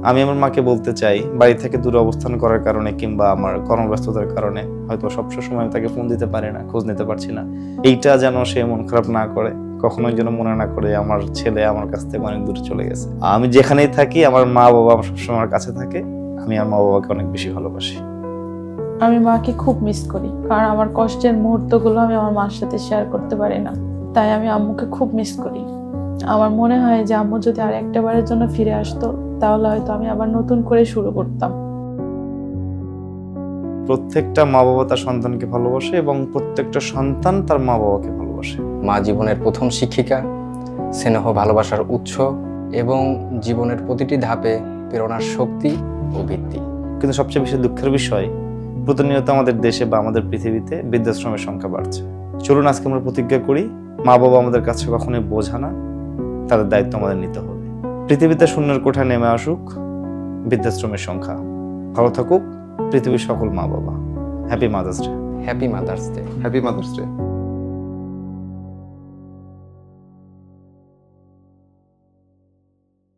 আমি আমার মাকে বলতে চাই, বাড়ি থেকে দূরে অবস্থান করার কারণে কিংবা আমার কর্মব্যস্ততার কারণে হয়তো সবসময় আমি তাকে ফোন দিতে পারি না, খোঁজ নিতে পারছি না। এইটা যেন সে মন খারাপ না করে, কখনোই যেন মনে না করে আমার ছেলে আমার কাছ থেকে অনেক দূরে চলে গেছে। আমি যেখানেই থাকি আমার মা বাবা আমার সবসময় আমার কাছে থাকে। আমি আমার মা বাবাকে অনেক বেশি ভালোবাসি। আমি মাকে খুব মিস করি, কারণ আমার কষ্টের মুহূর্তগুলো আমি আমার মার সাথে শেয়ার করতে পারি না। তাই আমি আম্মুকে খুব মিস করি। আমার মনে হয় যে আম্মু যদি আর একটা বারের জন্য ফিরে আসতো, তাহলে হয়তো আমি আবার নতুন করে শুরু করতাম। প্রত্যেকটা মা বাবা তার সন্তানকে ভালোবাসে এবং প্রত্যেকটা সন্তান তার মা বাবাকে ভালোবাসে। মা জীবনের প্রথম শিক্ষিকা, স্নেহ ভালোবাসার উৎস এবং জীবনের প্রতিটি ধাপে প্রেরণার শক্তি ও ভিত্তি। কিন্তু সবচেয়ে বেশি দুঃখের বিষয়, প্রতিনিয়ত আমাদের দেশে বা আমাদের পৃথিবীতে বৃদ্ধাশ্রমের সংখ্যা বাড়ছে। চলুন আজকে আমরা প্রতিজ্ঞা করি, মা বাবা আমাদের কাছে কখনোই বোঝা না, তাদের দায়িত্ব আমাদের নিতে হবে। পৃথিবীতে শূন্যের কোঠায় নেমে আসুক বৃদ্ধাশ্রমের সংখ্যা। ভালো থাকুক পৃথিবীর সকল মা বাবা। Happy mother's day. Happy mother's day. Happy mother's day.